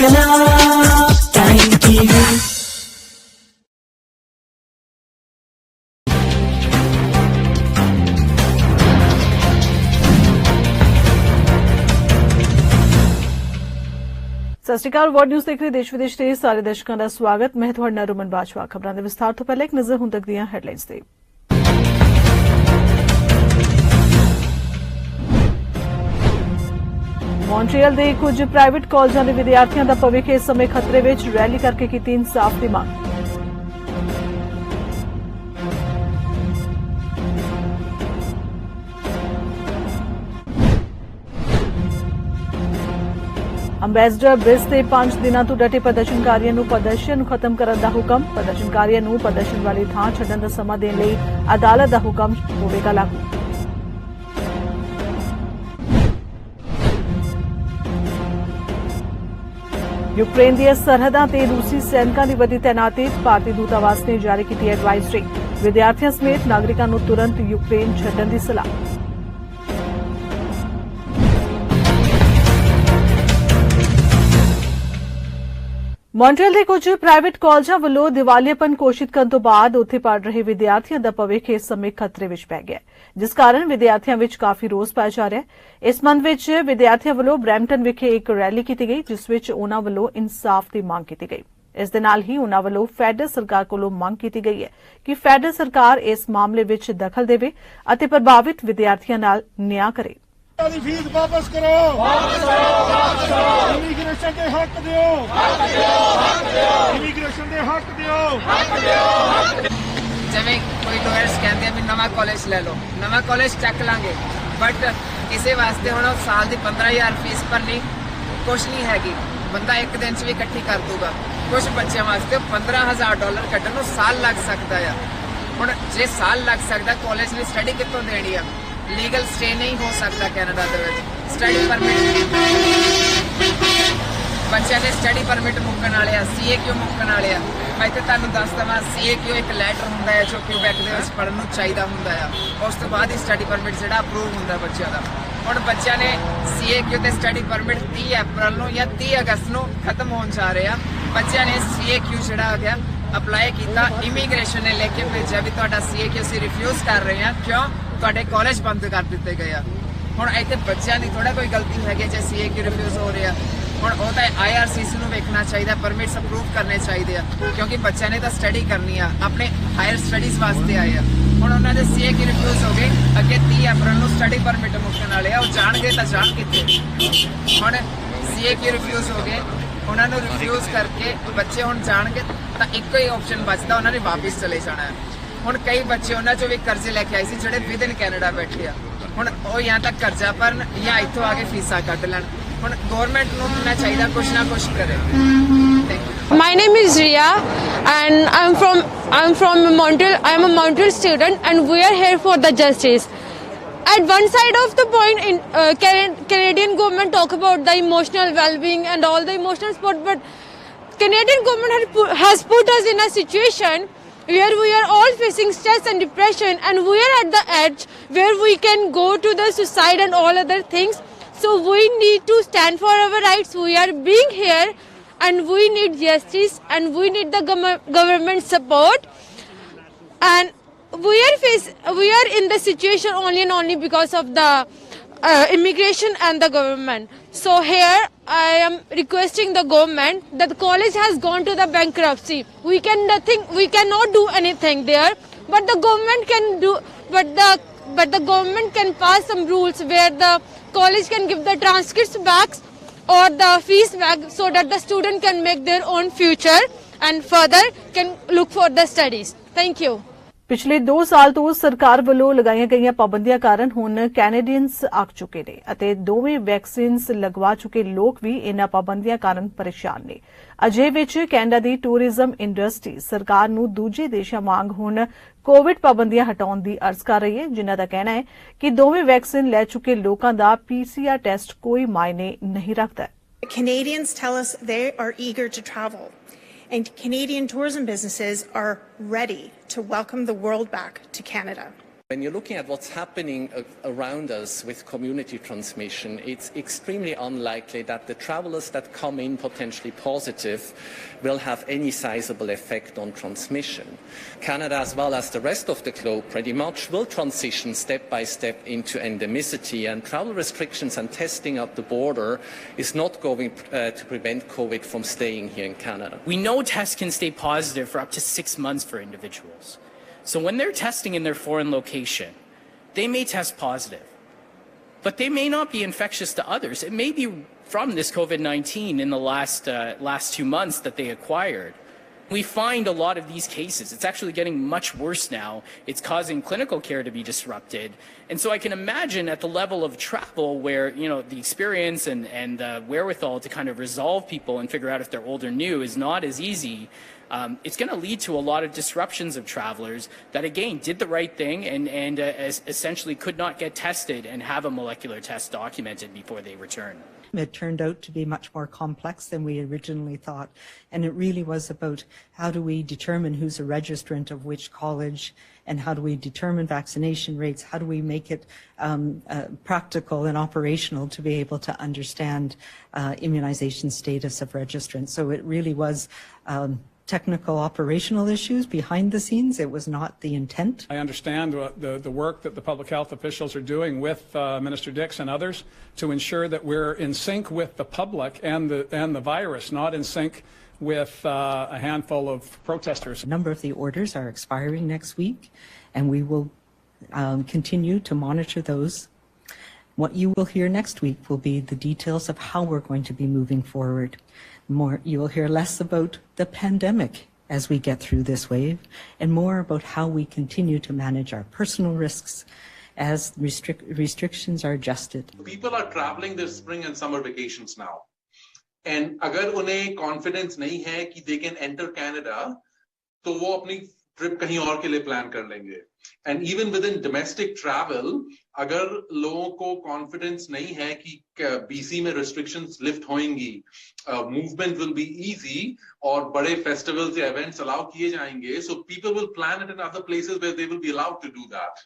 इनकलाब time TV. ਸਤਿ ਸ਼੍ਰੀ ਅਕਾਲ। Word news ਦੇਖ ਰਹੇ ਦੇਸ਼ ਵਿਦੇਸ਼ ਦੇ ਸਾਰੇ ਦਰਸ਼ਕਾਂ ਦਾ ਸਵਾਗਤ। ਮੈਂ ਤੁਹਾਡਾ ਨਾਲ ਰਮਨ ਬਾਜਵਾ। ਖਬਰਾਂ ਦੇ ਵਿਸਥਾਰ ਤੋਂ ਪਹਿਲਾਂ ਇੱਕ ਨਜ਼ਰ ਹੁਣ ਤੱਕ ਦੀਆਂ ਹੈਡਲਾਈਨਸ ਤੇ। ਮੌਂਟਰੀਅਲ ਦੇ ਕੁਝ ਪ੍ਰਾਈਵੇਟ ਕਾਲਜਾਂ ਦੇ ਵਿਦਿਆਰਥੀਆਂ ਦਾ ਭਵਿੱਖ ਇਸ ਸਮੇਂ ਖਤਰੇ ਵਿੱਚ, ਰੈਲੀ ਕਰਕੇ ਕੀਤੀ ਇਨਸਾਫ ਦੀ ਮੰਗ। ਅੰਬੈਸਡਰ ਬ੍ਰਿਜ ਤੇ 5 ਦਿਨਾਂ ਤੋਂ ਡਟੇ ਪ੍ਰਦਰਸ਼ਨਕਾਰੀਆਂ ਨੂੰ ਪ੍ਰਦਰਸ਼ਨ ਖਤਮ ਕਰਨ ਦਾ ਹੁਕਮ। ਪ੍ਰਦਰਸ਼ਨਕਾਰੀਆਂ ਨੂੰ ਪ੍ਰਦਰਸ਼ਨ ਵਾਲੀ ਥਾਂ ਛੱਡਣ ਦਾ ਸਮਾਂ ਦੇਣ ਲਈ ਅਦਾਲਤ ਦਾ ਹੁਕਮ ਹੋਵੇਗਾ ਲਾਗੂ। ਯੂਕਰੇਨ ਦੀਆਂ ਸਰਹੱਦਾਂ ਤੇ ਰੂਸੀ ਸੈਨਿਕਾਂ ਦੀ ਵਧੀ ਤੈਨਾਤੀ। ਭਾਰਤੀ ਦੂਤਾਵਾਸ ਨੇ ਜਾਰੀ ਕੀਤੀ ਐਡਵਾਈਜ਼ਰੀ। ਵਿਦਿਆਰਥੀਆਂ ਸਮੇਤ ਨਾਗਰਿਕਾਂ ਨੂੰ ਤੁਰੰਤ ਯੂਕਰੇਨ ਛੱਡਣ ਦੀ ਸਲਾਹ। ਮੌਂਟਰੀਅਲ ਦੇ ਕੁਝ ਪ੍ਰਾਈਵੇਟ ਕਾਲਜਾਂ ਵੱਲੋਂ ਦਿਵਾਲੀਆਪਨ ਘੋਸ਼ਿਤ ਕਰਨ ਤੋਂ ਬਾਅਦ ਉੱਥੇ ਪੜ੍ਹ ਰਹੇ ਵਿਦਿਆਰਥੀਆਂ ਦਾ ਭਵਿੱਖ ਇਸ ਸਮੇਂ ਖਤਰੇ ਵਿੱਚ ਪੈ ਗਿਆ, ਜਿਸ ਕਾਰਨ ਵਿਦਿਆਰਥੀਆਂ ਵਿੱਚ ਕਾਫੀ ਰੋਸ ਪਾਇਆ ਜਾ ਰਿਹਾ ਹੈ। ਇਸ ਸੰਬੰਧ ਵਿੱਚ ਵਿਦਿਆਰਥੀਆਂ ਵੱਲੋਂ ਬਰੈਂਪਟਨ ਵਿਖੇ ਇੱਕ ਰੈਲੀ ਕੀਤੀ ਗਈ, ਜਿਸ ਵਿੱਚ ਉਨ੍ਹਾਂ ਵੱਲੋਂ ਇਨਸਾਫ ਦੀ ਮੰਗ ਕੀਤੀ ਗਈ। ਇਸ ਦੇ ਨਾਲ ਹੀ ਉਨ੍ਹਾਂ ਵੱਲੋਂ ਫੈਡਰਲ ਸਰਕਾਰ ਕੋਲੋਂ ਮੰਗ ਕੀਤੀ ਗਈ ਹੈ ਕਿ ਫੈਡਰਲ ਸਰਕਾਰ ਇਸ ਮਾਮਲੇ ਵਿੱਚ ਦਖਲ ਦੇਵੇ ਅਤੇ ਪ੍ਰਭਾਵਿਤ ਵਿਦਿਆਰਥੀਆਂ ਨਾਲ ਨਿਆਂ ਕਰੇ। फीस वापस करो, इमीग्रेशन के हक दियो, इमीग्रेशन के हक दियो। जिवें कोई लॉयर्स कहते हैं भी नवा कॉलेज ले लो, नवा कॉलेज चक लांगे, बट इस वास्ते हुण साल की 15,000 फीस भरनी कुछ नहीं हैगी। बंदा एक दिन च भी इकट्ठी कर दूगा। कुछ बच्चों वास्ते $15,000 कड्ढण नूं साल लग सकता है। हुण जे साल लग सकता, कॉलेज ने स्टडी कितों देनी है? लीगल स्टे नहीं हो सकता कैनेडा दे विच। स्टडी परमिट बच्चों के स्टडी परमिट मुक्कण वाले, CAQ मुक्कण वाले। मैं तो तुहानूं दस दवां, CAQ एक लैटर हुंदा है जो क्यूबैक दे विच पढ़न नूं चाहीदा हुंदा है। उस तो बाद ही स्टडी परमिट जिहड़ा अप्रूव हुंदा बच्चों का। हुण बच्चों ने CAQ ते स्टडी परमिट 30 अप्रैल नूं या 30 अगस्त नूं खत्म होण जा रहे हैं। बच्चों ने CAQ जिहड़ा आ गया अप्लाई किया, इमीग्रेशन ने लेके भेजा भी तुहाडा CAQ असीं रिफ्यूज कर रहे हैं, क्यों ਤੁਹਾਡੇ ਕਾਲਜ ਬੰਦ ਕਰ ਦਿੱਤੇ ਗਏ ਆ। ਹੁਣ ਇੱਥੇ ਬੱਚਿਆਂ ਦੀ ਥੋੜਾ ਕੋਈ ਗਲਤੀ ਹੈਗੀ ਜੇ CAQ ਰਿਫਿਊਜ਼ ਹੋ ਰਿਹਾ। ਹੁਣ ਉਹ ਤਾਂ IRCC ਨੂੰ ਵੇਖਣਾ ਚਾਹੀਦਾ, ਪਰਮਿਟਸ ਅਪਰੂਵ ਕਰਨੇ ਚਾਹੀਦੇ ਆ, ਕਿਉਂਕਿ ਬੱਚਿਆਂ ਨੇ ਤਾਂ ਸਟੱਡੀ ਕਰਨੀ ਆ, ਆਪਣੇ ਹਾਇਰ ਸਟੱਡੀਜ਼ ਵਾਸਤੇ ਆਏ ਆ। ਹੁਣ ਉਹਨਾਂ ਦੇ CAQ ਰਿਫਿਊਜ਼ ਹੋ ਗਏ, ਅੱਗੇ 30 ਅਪ੍ਰੈਲ ਨੂੰ ਸਟੱਡੀ ਪਰਮਿਟ ਮੁੱਕਣ ਵਾਲੇ ਆ। ਉਹ ਜਾਣਗੇ ਤਾਂ ਜਾਣ ਕਿੱਥੇ। ਹੁਣ CAQ ਰਿਫਿਊਜ਼ ਹੋ ਗਏ, ਉਹਨਾਂ ਨੂੰ ਰਿਫਿਊਜ਼ ਕਰਕੇ ਬੱਚੇ ਹੁਣ ਜਾਣਗੇ ਤਾਂ ਇੱਕੋ ਹੀ ਆਪਸ਼ਨ ਬਚਦਾ, ਉਹਨਾਂ ਨੇ ਵਾਪਸ ਚਲੇ ਜਾਣਾ ਹੈ। ਹੁਣ ਕਈ ਬੱਚੇ ਉਹਨਾਂ ਚੋਂ ਵੀ ਕਰਜ਼ੇ ਲੈ ਕੇ ਆਏ ਸੀ ਜਿਹੜੇ ਵਿਦ ਇਨ ਕੈਨੇਡਾ ਬੈਠੇ ਆ। ਹੁਣ ਉਹ ਜਾਂ ਤਾਂ ਕਰਜ਼ਾ ਭਰਨ ਜਾਂ ਇੱਥੋਂ ਆ ਕੇ ਫੀਸਾਂ ਕੱਢ ਲੈਣ। ਹੁਣ ਗਵਰਨਮੈਂਟ ਨੂੰ ਹੋਣਾ ਚਾਹੀਦਾ ਕੁਛ ਨਾ ਕੁਛ ਕਰੇ। My name is Ria and I'm from Montreal. I'm a Montreal student and we are here for the justice. At one side of the point, Canadian government talk about the emotional well-being and all the emotional support, but Canadian government has put us in a situation where we are all facing stress and depression, and we are at the edge where we can go to the suicide and all other things. So we need to stand for our rights. We are being here and we need justice and we need the government support, and we are in the situation only and only because of the immigration and the government. So here I am requesting the government that the college has gone to the bankruptcy. We cannot do anything there, but the government can do, but the government can pass some rules where the college can give the transcripts back or the fees back so that the student can make their own future and further can look for the studies. Thank you. ਪਿਛਲੇ 2 ਸਾਲ ਤੋਂ ਸਰਕਾਰ ਵੱਲੋਂ ਲਗਾਈਆਂ ਗਈਆਂ ਪਾਬੰਦੀਆਂ ਕਾਰਨ ਹੁਣ ਕੈਨੇਡੀਅਨਸ ਅੱਕ ਚੁੱਕੇ ਨੇ ਅਤੇ ਦੋਵੇਂ ਵੈਕਸੀਨਸ ਲਗਵਾ ਚੁੱਕੇ ਲੋਕ ਵੀ ਇਨ੍ਹਾਂ ਪਾਬੰਦੀਆਂ ਕਾਰਨ ਪਰੇਸ਼ਾਨ ਨੇ। ਅਜੇ ਵਿੱਚ ਕੈਨੇਡਾ ਦੀ ਟੂਰਿਜ਼ਮ ਇੰਡਸਟਰੀ ਸਰਕਾਰ ਨੂੰ ਦੂਜੇ ਦੇਸ਼ਾਂ ਵਾਂਗ ਹੁਣ ਕੋਵਿਡ ਪਾਬੰਦੀਆਂ ਹਟਾਉਣ ਦੀ ਅਰਜ਼ ਕਰ ਰਹੀ ਹੈ, ਜਿਨ੍ਹਾਂ ਦਾ ਕਹਿਣਾ ਹੈ ਕਿ ਦੋਵੇਂ ਵੈਕਸੀਨ ਲੈ ਚੁੱਕੇ ਲੋਕਾਂ ਦਾ PCR ਟੈਸਟ ਕੋਈ ਮਾਇਨੇ ਨਹੀਂ ਰੱਖਦਾ। Canadians tell us they are eager to travel. And Canadian tourism businesses are ready to welcome the world back to Canada. When you're looking at what's happening around us with community transmission, it's extremely unlikely that the travelers that come in potentially positive will have any sizable effect on transmission. Canada, as well as the rest of the globe, pretty much will transition step by step into endemicity, and travel restrictions and testing at the border is not going to prevent COVID from staying here in Canada. We know tests can stay positive for up to 6 months for individuals. So when they're testing in their foreign location, they may test positive, but they may not be infectious to others. It may be from this COVID-19 in the last 2 months that they acquired. We find a lot of these cases. It's actually getting much worse now. It's causing clinical care to be disrupted. And so I can imagine at the level of travel where, the experience and the wherewithal to kind of resolve people and figure out if they're old or new is not as easy. It's going to lead to a lot of disruptions of travelers that, again, did the right thing and essentially could not get tested and have a molecular test documented before they return. It turned out to be much more complex than we originally thought. And it really was about how do we determine who's a registrant of which college, and how do we determine vaccination rates? How do we make it practical and operational to be able to understand immunization status of registrants? So it really was technical operational issues behind the scenes. It was not the intent. I understand the work that the public health officials are doing with Minister Dix and others to ensure that we're in sync with the public and the virus, not in sync with a handful of protesters. A number of the orders are expiring next week, and we will continue to monitor those. What you will hear next week will be the details of how we're going to be moving forward. You will hear less about the pandemic as we get through this wave, and more about how we continue to manage our personal risks as restrictions are adjusted. People are traveling their spring and summer vacations now. And अगर उन्हें confidence नहीं है कि they can enter Canada, तो वो अपनी trip कहीं और के लिए प्लान कर लेंगे. And even within domestic travel, अगर लोगों को confidence नहीं है कि BC में restrictions lift होंगी, movement will be easy, और बड़े festivals या events allow किए जाएंगे, so people will plan it in other places where they will be allowed to do that.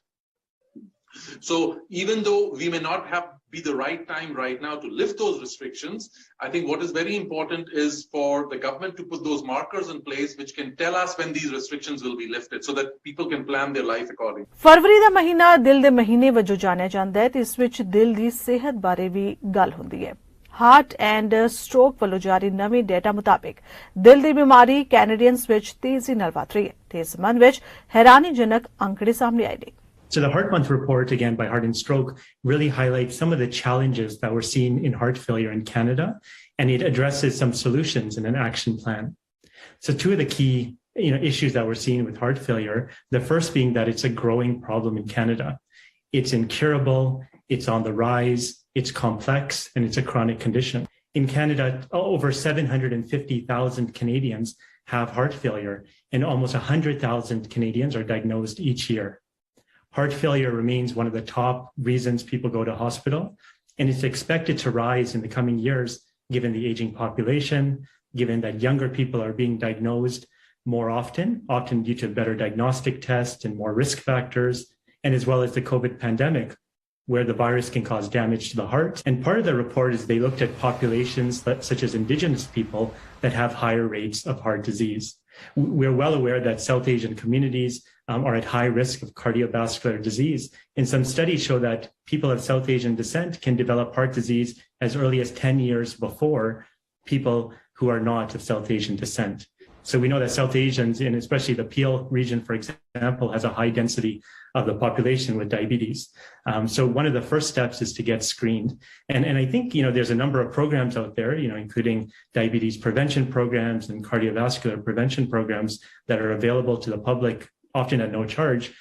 So even though we may not be the right time right now to lift those restrictions, I think what is very important is for the government to put those markers in place which can tell us when these restrictions will be lifted so that people can plan their life accordingly. फरवरी ਦਾ ਮਹੀਨਾ ਦਿਲ ਦੇ ਮਹੀਨੇ ਵਜੋਂ ਜਾਣਿਆ ਜਾਂਦਾ ਹੈ ਤੇ ਇਸ ਵਿੱਚ ਦਿਲ ਦੀ ਸਿਹਤ ਬਾਰੇ ਵੀ ਗੱਲ ਹੁੰਦੀ ਹੈ। ਹਾਰਟ ਐਂਡ ਸਟ੍ਰੋਕ ਵੱਲੋਂ ਜਾਰੀ ਨਵੇਂ ਡੇਟਾ ਮੁਤਾਬਿਕ ਦਿਲ ਦੀ ਬਿਮਾਰੀ ਕੈਨੇਡੀਅਨਸ ਵਿੱਚ ਤੇਜ਼ੀ ਨਾਲ ਵਧ ਰਹੀ ਹੈ ਤੇ ਇਸ ਸੰਬੰਧ ਵਿੱਚ ਹੈਰਾਨੀਜਨਕ ਅੰਕੜੇ ਸਾਹਮਣੇ ਆਏ ਨੇ। So the Heart Month report, again, by Heart and Stroke, really highlights some of the challenges that we're seeing in heart failure in Canada, and it addresses some solutions in an action plan. So two of the key issues that we're seeing with heart failure, the first being that it's a growing problem in Canada. It's incurable, it's on the rise, it's complex, and it's a chronic condition. In Canada, over 750,000 Canadians have heart failure, and almost 100,000 Canadians are diagnosed each year. Heart failure remains one of the top reasons people go to hospital, and it's expected to rise in the coming years given the aging population, given that younger people are being diagnosed more often due to better diagnostic tests and more risk factors, and as well as the COVID pandemic, where the virus can cause damage to the heart. And part of the report is they looked at populations such as Indigenous people that have higher rates of heart disease. We're well aware that South Asian communities are at high risk of cardiovascular disease. And some studies show that people of South Asian descent can develop heart disease as early as 10 years before people who are not of South Asian descent. So we know that South Asians, and especially the Peel region, for example, has a high density of the population with diabetes. So one of the first steps is to get screened. And I think, there's a number of programs out there, including diabetes prevention programs and cardiovascular prevention programs that are available to the public, often at no charge,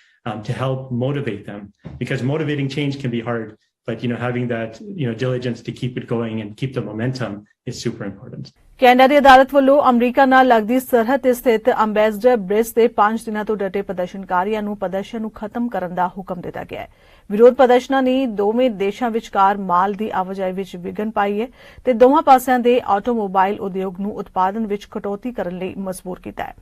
to help motivate them. Because motivating change can be hard, but, having that, diligence to keep it going and keep the momentum is super important. Canada ਦੀ ਅਦਾਲਤ ਵੱਲੋਂ America ਨਾਲ ਲੱਗਦੀ ਸਰਹੱਦ ਤੇ ਸਥਿਤ ambassador bridge ਤੇ 5 ਦਿਨਾਂ ਤੋਂ ਡਟੇ ਪ੍ਰਦਰਸ਼ਨਕਾਰੀਆਂ ਨੂੰ ਪ੍ਰਦਰਸ਼ਨ ਨੂੰ ਖਤਮ ਕਰਨ ਦਾ ਹੁਕਮ ਦਿੱਤਾ ਗਿਆ ਹੈ। ਵਿਰੋਧ ਪ੍ਰਦਰਸ਼ਨਾਂ ਨੇ ਦੋਵੇਂ ਦੇਸ਼ਾਂ ਵਿਚਕਾਰ ਮਾਲ ਦੀ ਆਵਾਜਾਈ ਵਿੱਚ ਵਿਘਨ ਪਾਈ ਹੈ ਤੇ ਦੋਵਾਂ ਪਾਸਿਆਂ ਦੇ ਆਟੋਮੋਬਾਈਲ ਉਦਯੋਗ ਨੂੰ ਉਤਪਾਦਨ ਵਿੱਚ ਕਟੌਤੀ ਕਰਨ ਲਈ ਮਜਬੂਰ ਕੀਤਾ ਹੈ।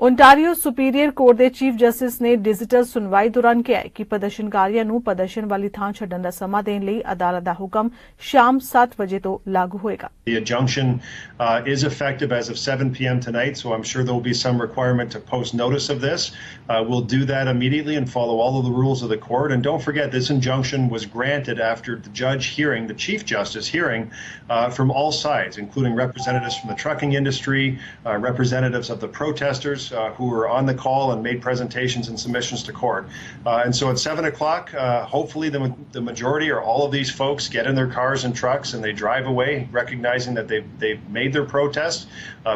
ओंटारियो सुपीਰੀयर कोर्ट के चीफ जस्टिस ने डिजिटल सुनवाई दौरान कहा कि प्रदर्शनकारियों नूं प्रदर्शन वाली थां छड्डण दा समां देण लई अदालत दा हुकम शाम 7 बजे तो लागू होएगा। The injunction is effective as of 7 p.m. tonight, so I'm sure there will be some requirement to post notice of this. We'll do that immediately and follow all of the rules of the court. And don't forget, this injunction was granted after the judge hearing, the Chief Justice hearing from all sides, including representatives from the trucking industry, representatives of the protesters, who were on the call and made presentations and submissions to court. And so at 7 o'clock, hopefully the majority or all of these folks get in their cars and trucks and they drive away, recognizing that they've made their protest.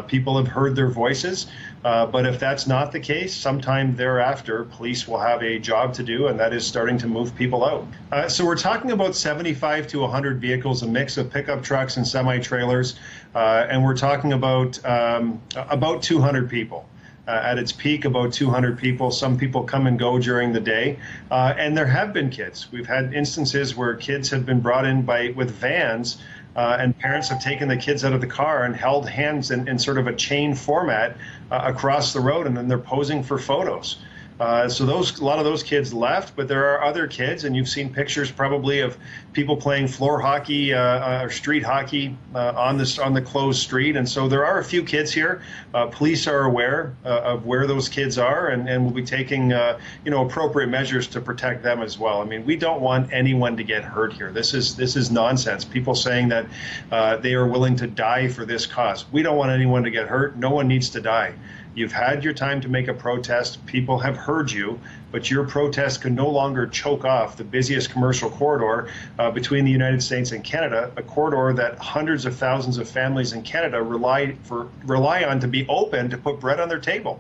People have heard their voices. But if that's not the case, sometime thereafter, police will have a job to do, and that is starting to move people out. So we're talking about 75 to 100 vehicles, a mix of pickup trucks and semi-trailers, and we're talking about 200 people. At its peak, about 200 people. Some people come and go during the day. And there have been kids. We've had instances where kids have been brought in with vans, and parents have taken the kids out of the car and held hands in sort of a chain format across the road, and then they're posing for photos. So a lot of those kids left, but there are other kids, and you've seen pictures probably of people playing floor hockey or street hockey on the closed street. And so there are a few kids here. Police are aware of where those kids are, and will be taking appropriate measures to protect them as well. I mean, we don't want anyone to get hurt here. This is nonsense. People saying that they are willing to die for this cause. We don't want anyone to get hurt. No one needs to die. You've had your time to make a protest. People have heard you, but your protest can no longer choke off the busiest commercial corridor between the United States and Canada, a corridor that hundreds of thousands of families in Canada rely on to be open to put bread on their table.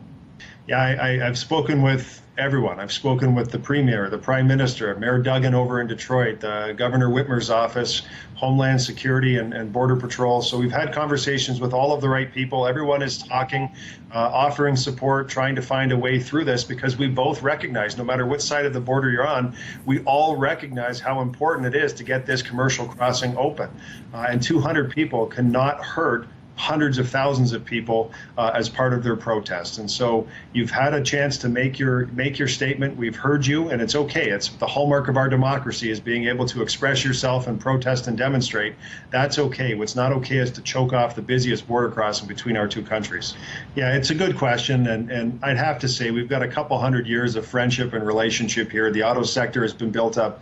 Yeah, I've spoken with everyone. I've spoken with the Premier, the Prime Minister, Mayor Duggan over in Detroit, Governor Whitmer's office, Homeland Security and Border Patrol. So we've had conversations with all of the right people. Everyone is talking, offering support, trying to find a way through this, because we both recognize, no matter what side of the border you're on, we all recognize how important it is to get this commercial crossing open. And 200 people cannot hurt hundreds of thousands of people as part of their protest. And so you've had a chance to make your statement. We've heard you, and it's okay. It's the hallmark of our democracy, is being able to express yourself and protest and demonstrate. That's okay. What's not okay is to choke off the busiest border crossing between our two countries. Yeah, it's a good question, and I'd have to say we've got a couple hundred years of friendship and relationship here. The auto sector has been built up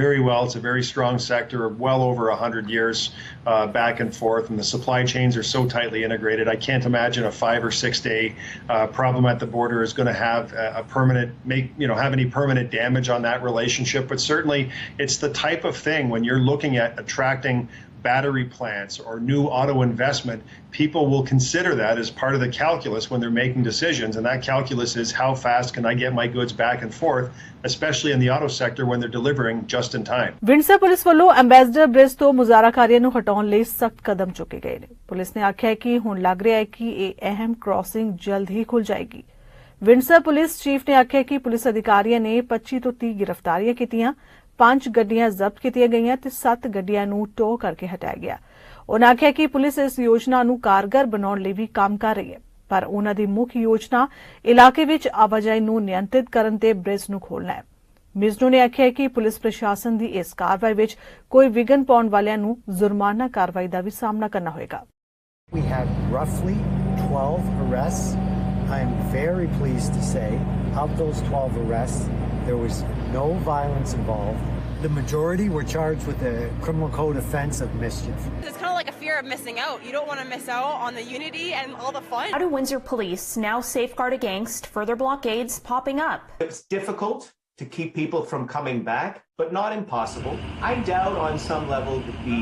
very well. It's a very strong sector, well over 100 years back and forth, and the supply chains are so tightly integrated. I can't imagine a 5 or 6 day problem at the border is going to have have any permanent damage on that relationship. But certainly, it's the type of thing when you're looking at attracting battery plants or new auto investment, people will consider that as part of the calculus when they're making decisions. And that calculus is, how fast can I get my goods back and forth, especially in the auto sector when they're delivering just in time. Windsor police वालों ambassador bridge तो मुजाहराकारियों ਨੂੰ ਹਟਾਉਣ ਲਈ ਸਖਤ ਕਦਮ ਚੁੱਕੇ ਗਏ ਨੇ। ਪੁਲਿਸ ਨੇ ਆਖਿਆ ਕਿ ਹੁਣ ਲੱਗ ਰਿਹਾ ਹੈ ਕਿ ਇਹ ਅਹਿਮ ਕ੍ਰਾਸਿੰਗ ਜਲਦ ਹੀ ਖੁੱਲ ਜਾਏਗੀ। ਵਿੰਡਸਰ ਪੁਲਿਸ ਚੀਫ ਨੇ ਆਖਿਆ ਕਿ ਪੁਲਿਸ ਅਧਿਕਾਰੀਆਂ ਨੇ 25 ਤੋਂ 30 गिरफ्तारियां ਕੀਤੀਆਂ, 5 ਗੱਡੀਆਂ ਜ਼ਬਤ ਕੀਤੀਆਂ ਗਈਆਂ ਤੇ 7 ਗੱਡੀਆਂ ਨੂੰ ਟੋ ਕਰਕੇ ਹਟਾਇਆ ਗਿਆ। ਉਨ੍ਹਾਂ ਆਖਿਆ ਕਿ ਪੁਲਿਸ ਇਸ ਯੋਜਨਾ ਨੂੰ ਕਾਰਗਰ ਬਣਾਉਣ ਲਈ ਵੀ ਕੰਮ ਕਰ ਰਹੀ ਹੈ, ਪਰ ਉਨ੍ਹਾਂ ਦੀ ਮੁੱਖ ਯੋਜਨਾ ਇਲਾਕੇ ਵਿੱਚ ਆਵਾਜਾਈ ਨੂੰ ਨਿਯੰਤਰਿਤ ਕਰਨ ਤੇ ਬ੍ਰਿਜ ਨੂੰ ਖੋਲ੍ਹਣਾ ਹੈ। ਮਿਜ਼ਨੂ ਨੇ ਆਖਿਆ ਕਿ ਪੁਲਿਸ ਪ੍ਰਸ਼ਾਸਨ ਦੀ ਇਸ ਕਾਰਵਾਈ ਵਿੱਚ ਕੋਈ ਵਿਘਨ ਪਾਉਣ ਵਾਲਿਆਂ ਨੂੰ ਜੁਰਮਾਨਾ ਕਾਰਵਾਈ ਦਾ ਵੀ ਸਾਹਮਣਾ ਕਰਨਾ ਹੋਏਗਾ। We had roughly 12 arrests. I'm very pleased to say, of those 12 arrests, there was no violence involved. The majority were charged with a criminal code offense of mischief. It's kind of like a fear of missing out. You don't want to miss out on the unity and all the fun. How do Windsor police now safeguard against further blockades popping up? It's difficult to keep people from coming back, but not impossible. I doubt on some level that the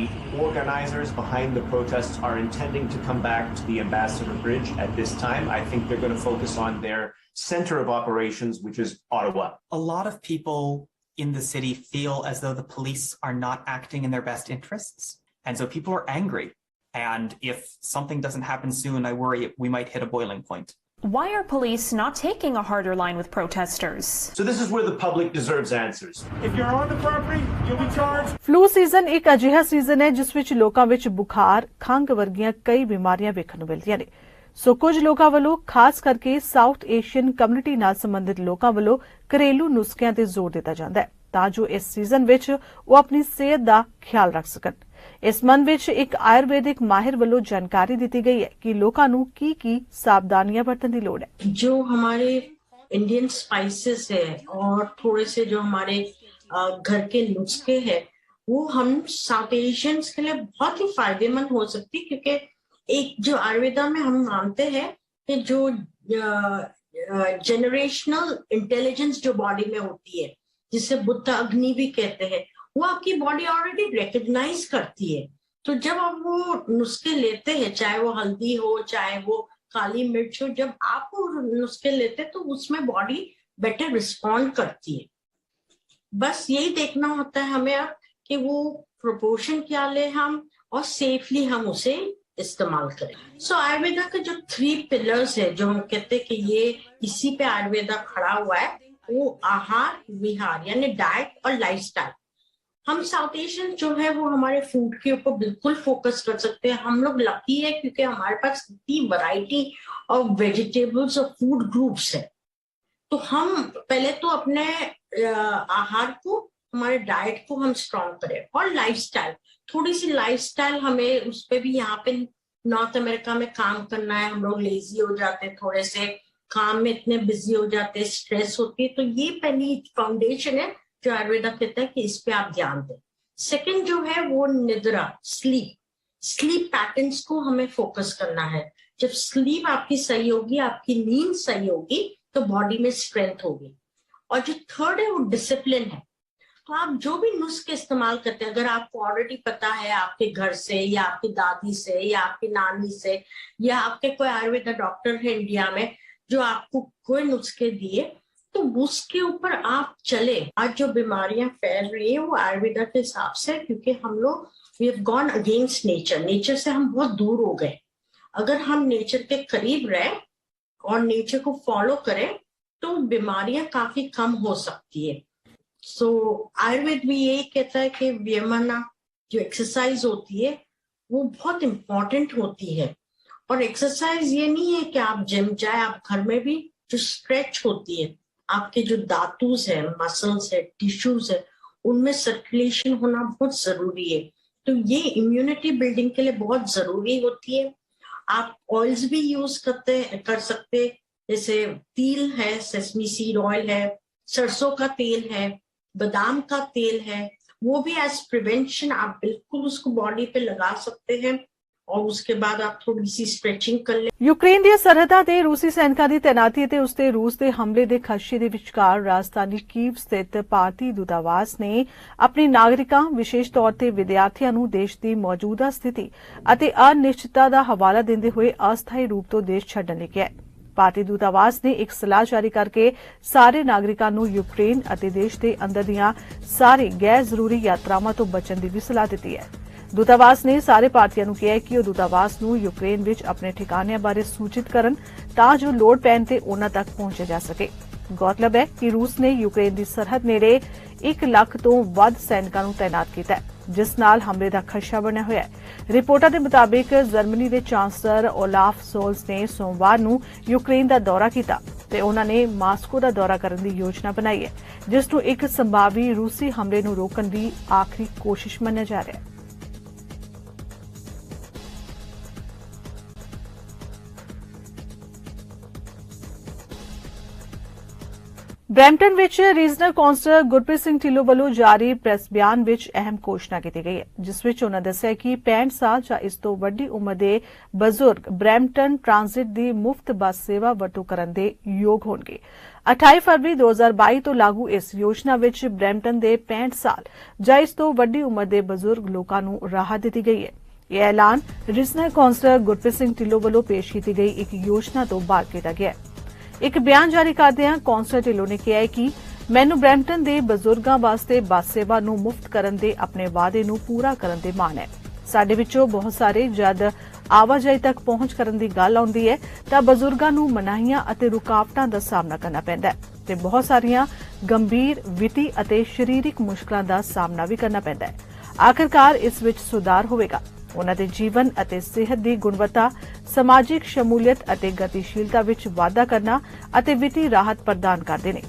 organizers behind the protests are intending to come back to the Ambassador Bridge at this time. I think they're going to focus on their center of operations, which is Ottawa. A lot of people in the city feel as though the police are not acting in their best interests. And so people are angry. And if something doesn't happen soon, I worry we might hit a boiling point. Why are police not taking a harder line with protesters? So this is where the public deserves answers. If you're on the property, you'll be charged. Flu season ਇੱਕ ਅਜਿਹਾ season ਹੈ ਜਿਸ ਵਿੱਚ ਲੋਕਾਂ ਵਿੱਚ ਬੁਖਾਰ, ਖੰਘ ਵਰਗੀਆਂ ਕਈ ਬਿਮਾਰੀਆਂ ਵੇਖਣ ਨੂੰ ਮਿਲਦੀਆਂ ਨੇ। ਸੋ ਕੁਝ ਲੋਕਾਂ ਵੱਲੋਂ ਖਾਸ ਕਰਕੇ ਸਾਊਥ ਏਸ਼ੀਅਨ ਕਮਿਊਨਿਟੀ ਨਾਲ ਸੰਬੰਧਿਤ ਲੋਕਾਂ ਵੱਲੋਂ ਘਰੇਲੂ ਨੁਸਖਿਆਂ ਤੇ ਜ਼ੋਰ ਦਿੱਤਾ ਜਾਂਦਾ ਹੈ ਤਾਂ ਜੋ ਇਸ ਸੀਜ਼ਨ ਵਿੱਚ ਉਹ ਆਪਣੀ ਸਿਹਤ ਦਾ ਖਿਆਲ ਰੱਖ ਸਕਣ। ਇਸ ਸੰਬੰਧ ਵਿੱਚ ਇੱਕ ਆਯੁਰਵੈਦਿਕ ਮਾਹਿਰ ਵੱਲੋਂ ਜਾਣਕਾਰੀ ਦਿੱਤੀ ਗਈ ਹੈ कि लोगों ਨੂੰ ਕੀ सावधानियां बरतने की लोड़ है। जो हमारे इंडियन स्पाइसेस है और थोड़े से जो हमारे घर के नुस्खे हैं वो हम साउथ एशियंस के लिए बहुत ही फायदेमंद हो सकती, क्योंकि एक जो आयुर्वेदा में हम मानते हैं कि जो जनरेशनल इंटेलिजेंस जो बॉडी में होती है, जिसे बुद्ध अग्नि भी कहते हैं, वो आपकी बॉडी ऑलरेडी रिकग्नाइज करती है। तो जब आप वो नुस्खे लेते हैं, चाहे वो हल्दी हो चाहे वो काली मिर्च हो, जब आप वो नुस्खे लेते हैं तो उसमें बॉडी बेटर रिस्पॉन्ड करती है। बस यही देखना होता है हमें अब कि वो प्रोपोर्शन क्या ले हम और सेफली हम उसे इस्तेमाल करें। सो आयुर्वेदा के जो 3 पिलर्स है जो हम कहते हैं कि ये इसी पे आयुर्वेदा खड़ा हुआ है, वो आहार विहार यानी डाइट और लाइफस्टाइल। हम साउथ एशियन जो है वो हमारे फूड के ऊपर बिल्कुल फोकस कर सकते हैं। हम लोग लकी है क्योंकि हमारे पास इतनी वैरायटी ऑफ वेजिटेबल्स और फूड ग्रुप्स है। तो हम पहले तो अपने आहार को, हमारे डाइट को हम स्ट्रॉन्ग करें और लाइफस्टाइल, थोड़ी सी लाइफस्टाइल हमें उस पे भी, यहाँ पे नॉर्थ अमेरिका में काम करना है, हम लोग लेजी हो जाते हैं, थोड़े से काम में इतने बिजी हो जाते हैं, स्ट्रेस होती है। तो ये पहली फाउंडेशन है जो आयुर्वेदा कहता है कि इस पे आप ध्यान दें। सेकंड जो है वो निद्रा, स्लीप पैटर्न्स को हमें फोकस करना है। जब स्लीप आपकी सही होगी, आपकी नींद सही होगी, तो बॉडी में स्ट्रेंथ होगी। और जो थर्ड है वो डिसिप्लिन है। तो आप जो भी नुस्खे इस्तेमाल करते हैं, अगर आपको ऑलरेडी पता है आपके घर से या आपकी दादी से या आपकी नानी से या आपके कोई आयुर्वेदा डॉक्टर है इंडिया में जो आपको कोई नुस्खे दिए, तो उसके ऊपर आप चले। आज जो बीमारियां फैल रही है वो आयुर्वेदा के हिसाब से, क्योंकि हम लोग we have gone against nature से हम बहुत दूर हो गए। अगर हम नेचर के करीब रहे और नेचर को फॉलो करें तो बीमारियां काफी कम हो सकती है। सो आयुर्वेद भी यही कहता है कि व्यायाम जो एक्सरसाइज होती है वो बहुत इम्पोर्टेंट होती है। और एक्सरसाइज ये नहीं है कि आप जिम जाए, आप घर में भी जो स्ट्रेच होती है, आपके जो धातुस है, मसल्स है, टिश्यूज है, उनमें सर्कुलेशन होना बहुत जरूरी है। तो ये इम्यूनिटी बिल्डिंग के लिए बहुत जरूरी होती है। आप ऑयल्स भी यूज कर सकते, जैसे तिल है, सेसमी सीड ऑयल है, सरसों का तेल है, बादाम का तेल है, वो भी एज प्रिवेंशन आप बिल्कुल उसको बॉडी पे लगा सकते हैं। और उसके बाद आप थोड़ी सी स्ट्रेचिंग कर ले। यूक्रेन ਦੀਆਂ ਸਰਹੱਦਾਂ ਤੇ ਰੂਸੀ ਸੈਨਿਕਾਂ ਦੀ ਤੈਨਾਤੀ ਅਤੇ ਉਸ ਤੇ ਰੂਸ ਦੇ ਹਮਲੇ ਦੇ ਖਦਸ਼ੇ ਦੇ ਵਿਚਕਾਰ ਰਾਜਧਾਨੀ ਕੀਵ ਸਥਿਤ ਭਾਰਤੀ ਦੂਤਾਵਾਸ ਨੇ ਆਪਣੇ ਨਾਗਰਿਕਾਂ, ਵਿਸ਼ੇਸ਼ ਤੌਰ ਤੇ ਵਿਦਿਆਰਥੀਆਂ ਨੂੰ ਦੇਸ਼ ਦੀ ਮੌਜੂਦਾ ਸਥਿਤੀ ਅਤੇ ਅਨਿਸ਼ਚਿਤਤਾ ਦਾ ਹਵਾਲਾ ਦਿੰਦੇ ਹੋਏ ਅਸਥਾਈ ਰੂਪ ਤੋਂ ਦੇਸ਼ ਛੱਡਣ ਲਈ ਕਿਹਾ। ਭਾਰਤੀ ਦੂਤਾਵਾਸ ਨੇ ਇੱਕ ਸਲਾਹ ਜਾਰੀ ਕਰਕੇ ਸਾਰੇ ਨਾਗਰਿਕਾਂ ਨੂੰ ਯੂਕਰੇਨ ਅਤੇ ਦੇਸ਼ ਦੇ ਅੰਦਰ ਦੀਆਂ ਸਾਰੇ ਗੈਰ ਜ਼ਰੂਰੀ ਯਾਤਰਾਵਾਂ ਤੋਂ ਬਚਣ ਦੀ ਵੀ ਸਲਾਹ ਦਿੱਤੀ ਹੈ। ਦੂਤਾਵਾਸ ਨੇ ਸਾਰੇ ਭਾਰਤੀਆਂ ਨੂੰ ਕਿਹਾ ਕਿ ਉਹ ਦੂਤਾਵਾਸ ਨੂੰ ਯੂਕਰੇਨ ਵਿੱਚ ਆਪਣੇ ਠਿਕਾਣਿਆਂ ਬਾਰੇ ਸੂਚਿਤ ਕਰਨ ਤਾਂ ਜੋ ਲੋੜ ਪੈਣ ਤੇ ਉਨ੍ਹਾਂ ਤੱਕ ਪਹੁੰਚਿਆ ਜਾ ਸਕੇ। ਗੌਰਤਲਬ ਹੈ ਕਿ ਰੂਸ ਨੇ ਯੂਕਰੇਨ ਦੀ ਸਰਹੱਦ ਨੇੜੇ 1 ਲੱਖ ਤੋਂ ਵੱਧ ਸੈਨਿਕਾਂ ਨੂੰ ਤਾਇਨਾਤ ਕੀਤਾ ਹੈ, ਜਿਸ ਨਾਲ ਹਮਲੇ ਦਾ ਖਦਸ਼ਾ ਬਣਿਆ ਹੋਇਆ ਹੈ। ਰਿਪੋਰਟਾਂ ਦੇ ਮੁਤਾਬਿਕ ਜਰਮਨੀ ਦੇ ਚਾਂਸਲਰ ਓਲਾਫ ਸੋਲਜ਼ ਨੇ ਸੋਮਵਾਰ ਨੂੰ ਯੂਕਰੇਨ ਦਾ ਦੌਰਾ ਕੀਤਾ ਤੇ ਉਨ੍ਹਾਂ ਨੇ ਮਾਸਕੋ ਦਾ ਦੌਰਾ ਕਰਨ ਦੀ ਯੋਜਨਾ ਬਣਾਈ ਹੈ, ਜਿਸ ਨੂੰ ਇੱਕ ਸੰਭਾਵੀ ਰੂਸੀ ਹਮਲੇ ਨੂੰ ਰੋਕਣ ਦੀ ਆਖਰੀ ਕੋਸ਼ਿਸ਼ ਮੰਨਿਆ ਜਾ ਰਿਹਾ ਹੈ। ਬਰੈਂਪਟਨ ਵਿੱਚ ਰੀਜਨਲ ਕੌਂਸਲਰ ਗੁਰਪ੍ਰੀਤ ਸਿੰਘ ਢਿੱਲੋਂ ਵੱਲੋਂ ਜਾਰੀ ਪ੍ਰੈਸ ਬਿਆਨ ਵਿੱਚ ਅਹਿਮ ਘੋਸ਼ਣਾ ਕੀਤੀ ਗਈ ਹੈ, ਜਿਸ ਵਿੱਚ ਉਨ੍ਹਾਂ ਦੱਸਿਆ ਕਿ 65 ਸਾਲ ਜਾਂ ਇਸ ਤੋਂ ਵੱਡੀ ਉਮਰ ਦੇ ਬਜ਼ੁਰਗ ਬਰੈਂਪਟਨ ਟ੍ਰਾਂਜ਼ਿਟ ਦੀ ਮੁਫਤ ਬੱਸ ਸੇਵਾ ਵਰਤੋਂ ਕਰਨ ਦੇ ਯੋਗ ਹੋਣਗੇ। 28 ਫਰਵਰੀ 2022 ਤੋਂ ਲਾਗੂ ਇਸ ਯੋਜਨਾ ਵਿੱਚ ਬਰੈਂਪਟਨ ਦੇ 65 ਸਾਲ ਜਾਂ ਇਸ ਤੋਂ ਵੱਡੀ ਉਮਰ ਦੇ ਬਜ਼ੁਰਗ ਲੋਕਾਂ ਨੂੰ ਰਾਹਤ ਦਿੱਤੀ ਗਈ ਹੈ। ਇਹ ਐਲਾਨ ਰੀਜਨਲ ਕੌਂਸਲਰ ਗੁਰਪ੍ਰੀਤ ਸਿੰਘ ਢਿੱਲੋਂ ਵੱਲੋਂ ਪੇਸ਼ ਕੀਤੀ ਗਈ ਇੱਕ ਯੋਜਨਾ ਤੋਂ ਬਾਅਦ ਕੀਤਾ ਗਿਆ ਹੈ। ਇੱਕ ਬਿਆਨ ਜਾਰੀ ਕਰਦਿਆਂ ਕੌਂਸਲਰ ਢਿੱਲੋਂ ਨੇ ਕਿਹਾ ਕਿ ਮੈਨੂੰ ਬਰੈਂਪਟਨ ਦੇ ਬਜ਼ੁਰਗਾਂ ਵਾਸਤੇ ਬੱਸ ਸੇਵਾ ਨੂੰ ਮੁਫਤ ਕਰਨ ਦੇ ਆਪਣੇ ਵਾਅਦੇ ਨੂੰ ਪੂਰਾ ਕਰਨ ਦੇ ਮਾਣ ਹੈ। ਸਾਡੇ ਵਿੱਚੋਂ ਬਹੁਤ ਸਾਰੇ ਜਦ ਆਵਾਜਾਈ ਤੱਕ ਪਹੁੰਚ ਕਰਨ ਦੀ ਗੱਲ ਆਉਂਦੀ ਹੈ ਤਾਂ ਬਜ਼ੁਰਗਾਂ ਨੂੰ ਮਨਾਹੀਆਂ ਅਤੇ ਰੁਕਾਵਟਾਂ ਦਾ ਸਾਹਮਣਾ ਕਰਨਾ ਪੈਂਦਾ ਹੈ ਤੇ ਬਹੁਤ ਸਾਰੀਆਂ ਗੰਭੀਰ ਵਿੱਤੀ ਅਤੇ ਸਰੀਰਕ ਮੁਸ਼ਕਲਾਂ ਦਾ ਸਾਹਮਣਾ ਵੀ ਕਰਨਾ ਪੈਂਦਾ ਹੈ। ਆਖਰਕਾਰ ਇਸ ਵਿੱਚ ਸੁਧਾਰ ਹੋਵੇਗਾ। ਉਨ੍ਹਾਂ ਦੇ ਜੀਵਨ ਅਤੇ ਸਿਹਤ ਦੀ ਗੁਣਵੱਤਾ, ਸਮਾਜਿਕ ਸ਼ਮੂਲੀਅਤ ਅਤੇ ਗਤੀਸ਼ੀਲਤਾ ਵਿੱਚ ਵਾਧਾ ਕਰਨਾ ਅਤੇ ਵਿੱਤੀ ਰਾਹਤ ਪ੍ਰਦਾਨ ਕਰਦੇ ਨੇ।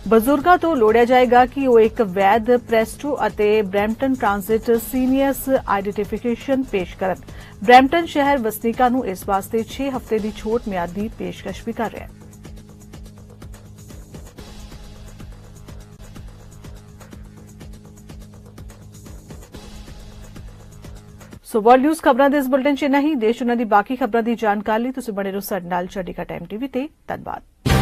ਬਜ਼ੁਰਗਾਂ ਤੋਂ ਲੋੜਿਆ ਜਾਏਗਾ ਕਿ ਉਹ ਇੱਕ ਵੈਧ ਪ੍ਰੈਸਟੋ ਅਤੇ ਬਰੈਂਪਟਨ ਟ੍ਰਾਂਜ਼ਿਟ ਸੀਨੀਅਰਸ ਆਈਡੈਂਟੀਫਿਕੇਸ਼ਨ ਪੇਸ਼ ਕਰਨ। ਬਰੈਂਪਟਨ ਸ਼ਹਿਰ ਵਸਨੀਕਾਂ ਨੂੰ ਇਸ ਵਾਸਤੇ 6 ਹਫ਼ਤੇ ਦੀ ਛੋਟ ਮਿਆਦ ਦੀ ਪੇਸ਼ਕਸ਼ ਵੀ ਕਰ ਰਿਹਾ ਹੈ। ਸੋ ਵਰਲਡ ਨਿਊਜ਼ ਖਬਰਾਂ ਦੇ ਇਸ ਬੁਲੇਟਿਨ 'ਚ ਨਹੀਂ, ਦੇਸ਼ ਦੁਨੀਆ ਦੀ ਬਾਕੀ ਖਬਰਾਂ ਦੀ ਜਾਣਕਾਰੀ ਲਈ ਤੁਸੀਂ ਬਣੇ ਰਹੋ ਸਾਡੇ ਨਾਲ। ਚੰਡੀਗੜ੍ਹ ਟਾਈਮ ਟੀਵੀ ਤੇ। ਧੰਨਵਾਦ।